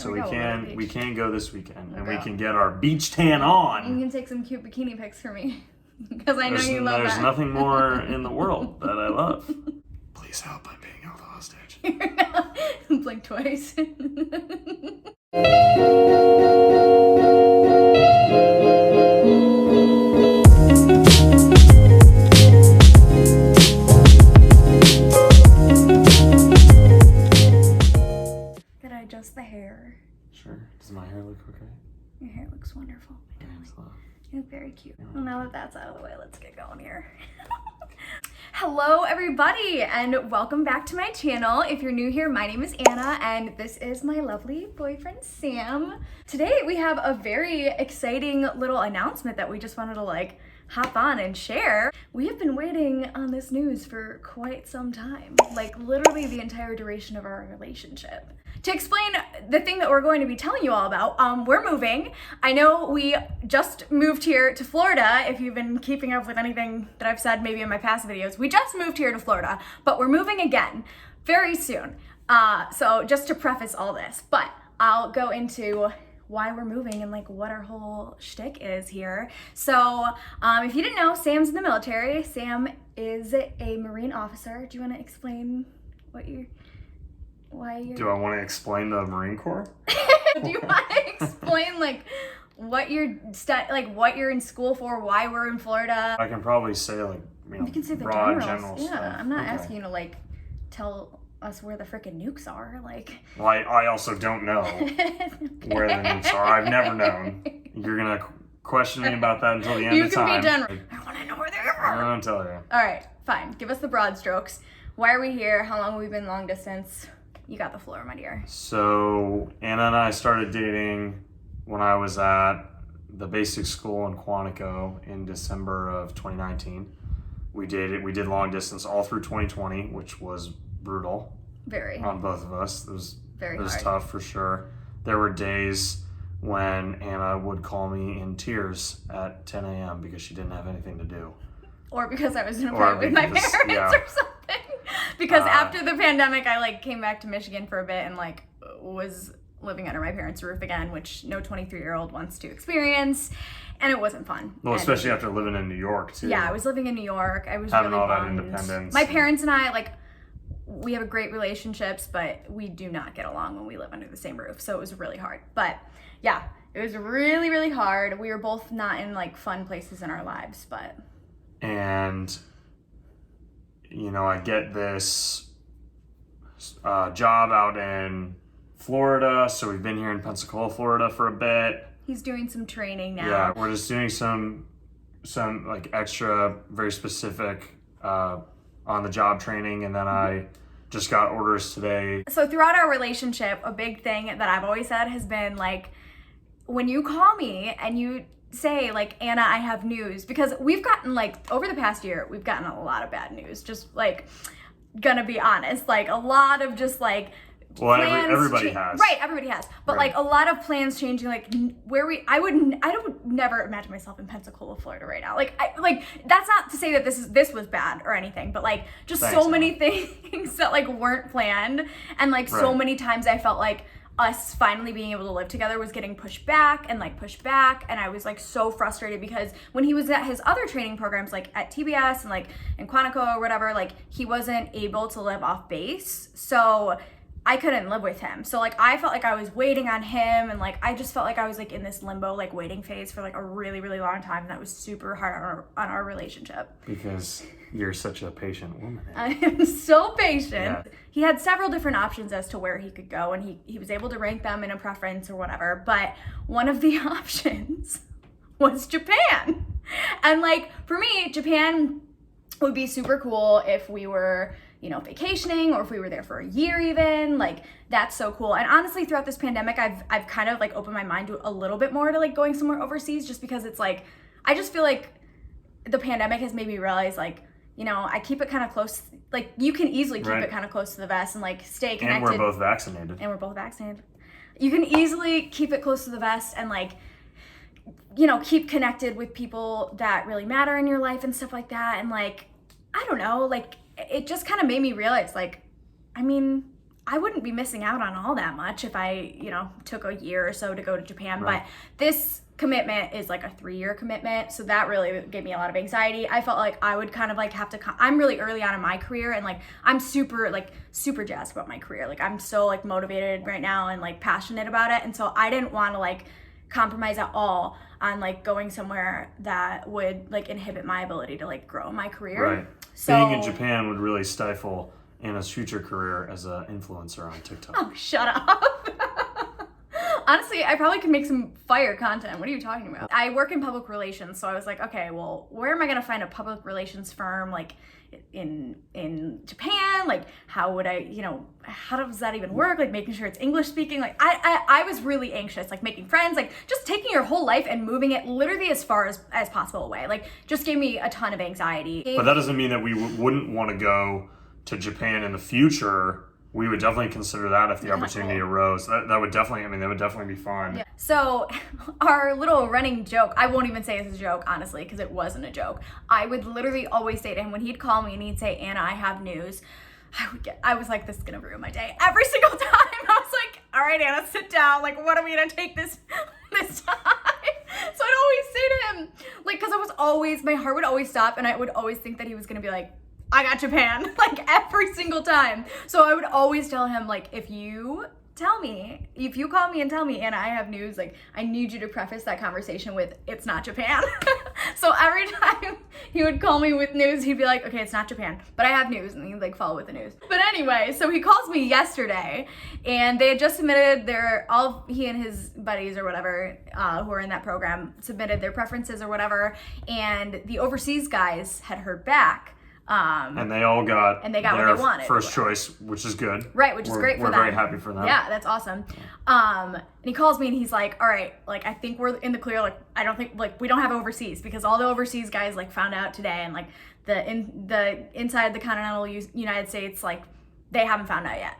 So we can go this weekend and we can get our beach tan on. You can take some cute bikini pics for me because I know you love that. There's nothing more in the world that I love. Please help, I'm being held hostage. Blink twice. Could I adjust the hair? Sure. Does my hair look okay? Your hair looks wonderful. Thanks, love. You look very cute. Well, now that that's out of the way, let's get going here. Hello everybody and welcome back to my channel. If you're new here, my name is Anna and this is my lovely boyfriend Sam. Today we have a very exciting little announcement that we just wanted to hop on and share. We have been waiting on this news for quite some time, like literally the entire duration of our relationship. To explain the thing that we're going to be telling you all about, we're moving. I know we just moved here to Florida. If you've been keeping up with anything that I've said maybe in my past videos, we just moved here to Florida, but we're moving again very soon. So just to preface all this, but I'll go into why we're moving and what our whole shtick is here. So if you didn't know, Sam's in the military. Sam is a Marine officer. Do you want to explain why you're... Do I want to explain the Marine Corps? Do you want to explain what you're what you're in school for, why we're in Florida? I can probably say you can say the broad general stuff. Yeah, I'm not asking you to tell us where the frickin' nukes are. Well, I also don't know where the nukes are. I've never known. You're gonna question me about that until the end of time. You can be general. I want to know where they are. I don't tell you. All right, fine. Give us the broad strokes. Why are we here? How long have we been long distance? You got the floor, my dear. So Anna and I started dating when I was at the basic school in Quantico in December of 2019. We did long distance all through 2020, which was brutal. Very. On both of us. It was hard. Tough for sure. There were days when Anna would call me in tears at 10 a.m. because she didn't have anything to do. Or because I was in a fight with my parents or something. Because after the pandemic, I came back to Michigan for a bit and was living under my parents' roof again, which no 23-year-old wants to experience, and it wasn't fun. Well, especially after living in New York too. Yeah, I was living in New York. I was having really all bummed. that independence. My parents and I we have great relationships, but we do not get along when we live under the same roof, so it was really hard. But yeah, it was really, really hard. We were both not in fun places in our lives, but. And I get this job out in Florida, so we've been here in Pensacola, Florida for a bit. He's doing some training now. Yeah, we're just doing some extra, very specific on the job training, and then I just got orders today. So throughout our relationship, a big thing that I've always said has been when you call me and you say Anna, I have news, because we've gotten over the past year, we've gotten a lot of bad news, just gonna be honest, a lot of just well, everybody has. Right, everybody has. But right. A lot of plans changing, I don't never imagine myself in Pensacola, Florida right now. That's not to say that this was bad or anything, but just Thanks, so many things that weren't planned, and so many times I felt us finally being able to live together was getting pushed back, and I was so frustrated because when he was at his other training programs at TBS and in Quantico or whatever, he wasn't able to live off base, so I couldn't live with him. So I felt I was waiting on him, and I just felt I was in this limbo waiting phase for a really, really long time, and that was super hard on our relationship. Because you're such a patient woman. I am so patient. Yeah. He had several different options as to where he could go, and he was able to rank them in a preference or whatever, but one of the options was Japan. And for me, Japan would be super cool if we were vacationing, or if we were there for a year even, that's so cool. And honestly, throughout this pandemic, I've kind of opened my mind to a little bit more to going somewhere overseas, just because it's I just feel the pandemic has made me realize I keep it kind of close, you can easily keep it kind of close to the vest and stay connected. And we're both vaccinated. You can easily keep it close to the vest and keep connected with people that really matter in your life and stuff like that. And I don't know, it just kind of made me realize I wouldn't be missing out on all that much if I, took a year or so to go to Japan. Right. But this commitment is like a 3-year commitment. So that really gave me a lot of anxiety. I felt like I would kind of like have to, I'm really early on in my career, and like I'm super jazzed about my career. Like I'm so like motivated right now and like passionate about it. And so I didn't want to like compromise at all on like going somewhere that would like inhibit my ability to like grow my career. Right. So, being in Japan would really stifle Anna's future career as an influencer on TikTok. Oh, shut up. Honestly, I probably could make some fire content. What are you talking about? I work in public relations, so I was like, okay, well, where am I gonna find a public relations firm like in Japan? Like, how would I, how does that even work? Like making sure it's English speaking. Like I was really anxious, like making friends, like just taking your whole life and moving it literally as far as possible away. Like just gave me a ton of anxiety. But that doesn't mean that we wouldn't want to go to Japan in the future. We would definitely consider that if the opportunity arose. That would definitely be fun. Yeah. So our little running joke, I won't even say it's a joke, honestly, because it wasn't a joke. I would literally always say to him when he'd call me and he'd say, Anna, I have news. I was like, this is going to ruin my day. Every single time. I was like, all right, Anna, sit down. Like, what are we going to take this time? So I'd always say to him, like, because my heart would always stop, and I would always think that he was going to be like, I got Japan, like every single time. So I would always tell him, like, if you call me and tell me, Anna, I have news, like, I need you to preface that conversation with, it's not Japan. So every time he would call me with news, he'd be like, okay, it's not Japan, but I have news, and he'd like follow with the news. But anyway, so he calls me yesterday, and they had just submitted he and his buddies or whatever, who are in that program, submitted their preferences or whatever, and the overseas guys had heard back. And they all got what they wanted. First choice, which is good. Right, which is great for them. We're very happy for them. Yeah, that's awesome. And he calls me and he's like, all right, like, I think we're in the clear. Like, I don't think, like, we don't have overseas, because all the overseas guys, like, found out today, and, like, the inside the continental United States, like, they haven't found out yet.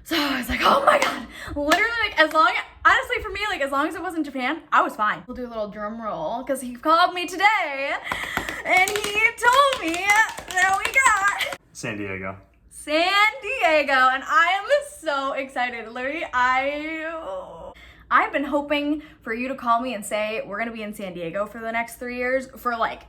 So I was like, oh my God. Literally, like, honestly, for me, like, as long as it wasn't Japan, I was fine. We'll do a little drum roll, because he called me today, and he told me that we got San Diego, and I am so excited. Literally, I've been hoping for you to call me and say, we're going to be in San Diego for the next 3 years, for, like,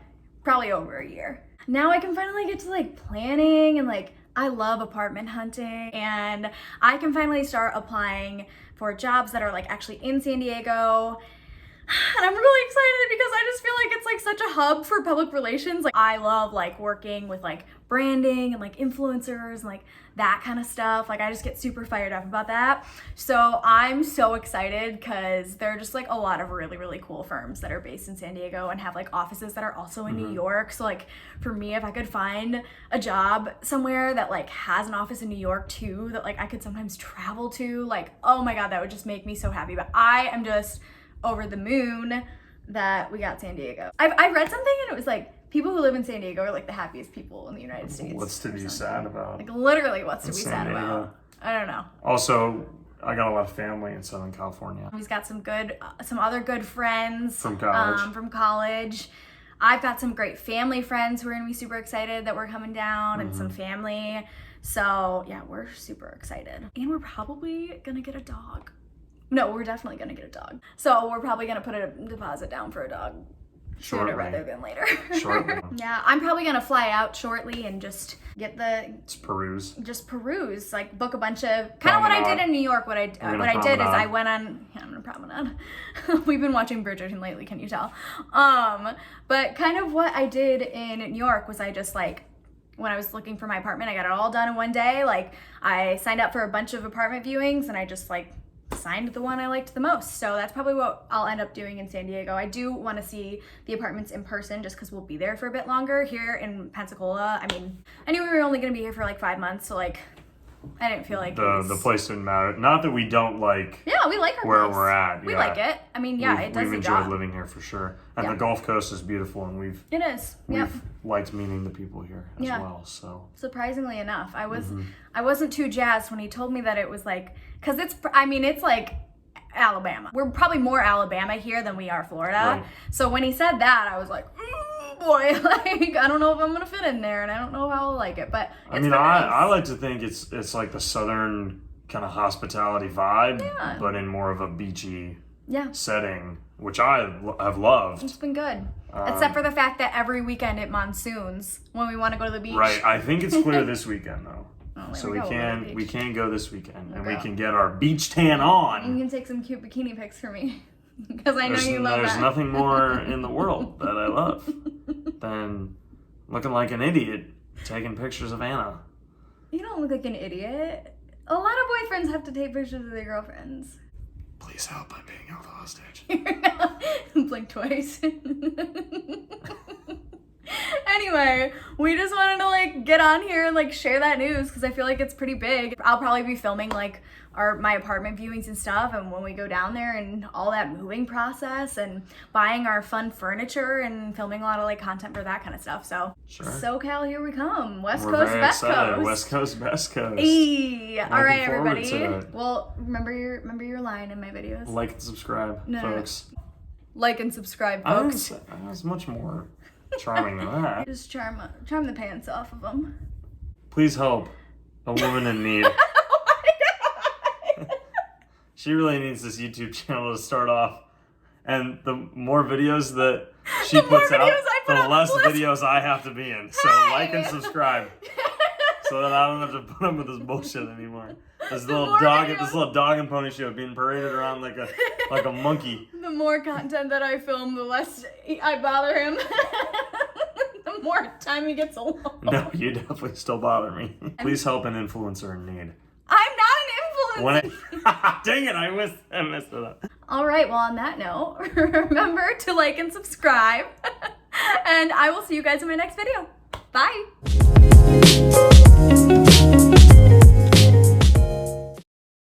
probably over a year. Now I can finally get to, like, planning, and, like, I love apartment hunting, and I can finally start applying for jobs that are like actually in San Diego. And I'm really excited because I just feel like it's like such a hub for public relations. Like I love like working with like branding and like influencers and like that kind of stuff. Like I just get super fired up about that. So I'm so excited because there are just like a lot of really, really cool firms that are based in San Diego and have like offices that are also in New York. So like for me, if I could find a job somewhere that like has an office in New York too, that like I could sometimes travel to, like, oh my God, that would just make me so happy. But I am just over the moon that we got San Diego. I read something and it was like people who live in San Diego are like the happiest people in the United States. What's to be sad about? Like literally what's to be sad about? I don't know. Also, I got a lot of family in Southern California. He's got some other good friends from college. From college. I've got some great family friends who are gonna be super excited that we're coming down, and some family. So yeah, we're super excited. And we're probably gonna get a dog. No, we're definitely gonna get a dog. So we're probably gonna put a deposit down for a dog sooner rather than later. Shortly. Yeah, I'm probably gonna fly out shortly and just get Just peruse, like book a bunch of kind of what I did in New York. What I did is I went on. Yeah, I'm gonna promenade. We've been watching Bridgerton lately. Can you tell? But kind of what I did in New York was I just like, when I was looking for my apartment, I got it all done in one day. Like I signed up for a bunch of apartment viewings and I just like signed the one I liked the most. So that's probably what I'll end up doing in San Diego. I do want to see the apartments in person just because we'll be there for a bit longer. Here in Pensacola, I mean, I knew we were only going to be here for like 5 months, so like I didn't feel like the place didn't matter. Not that we don't like. Yeah, we like our where place. We're at. We like it. I mean, yeah, it does the job. We've enjoyed living here for sure, and the Gulf Coast is beautiful, and we've liked meeting the people here as well. So surprisingly enough, I wasn't too jazzed when he told me that it was like, because it's like Alabama. We're probably more Alabama here than we are Florida. Right. So when he said that, I was like, boy, like I don't know if I'm gonna fit in there, and I don't know how I'll like it. But I mean, I like to think it's like the southern kind of hospitality vibe, Yeah. but in more of a beachy Yeah. setting, which I have loved. It's been good. Except for the fact that every weekend it monsoons when we want to go to the beach. Right. I think it's clear this weekend though. Oh, there So we we go, can beach. go this weekend and we go. can get our beach tan You on. can take some cute bikini pics for me. Because I know you love There's that. nothing more in the world that I love than looking like an idiot taking pictures of Anna. You don't look like an idiot. A lot of boyfriends have to take pictures of their girlfriends. Please help, I'm being held hostage. Blink twice. Anyway, we just wanted to like get on here and like share that news because I feel like it's pretty big. I'll probably be filming like my apartment viewings and stuff, and when we go down there and all that moving process and buying our fun furniture and filming a lot of like content for that kind of stuff. So Sure. SoCal, here we come. West We're Coast, very Best excited. Coast. West Coast, Best Coast. Hey, all right, Looking forward everybody. to it. Well, remember your line in my videos. Like and subscribe, No. folks. Like and subscribe, I folks. was much more charming than that. Just charm the pants off of them. Please help a woman in need. She really needs this YouTube channel to start off. And the more videos that she puts out, the less videos I have to be in. So like and subscribe. So that I don't have to put up with this bullshit anymore. This little dog and pony show being paraded around like a monkey. The more content that I film, the less I bother him. The more time he gets alone. No, you definitely still bother me. Please help an influencer in need. I'm not an influencer. Dang it, I messed it up. All right, well, on that note, remember to like and subscribe. And I will see you guys in my next video. Bye.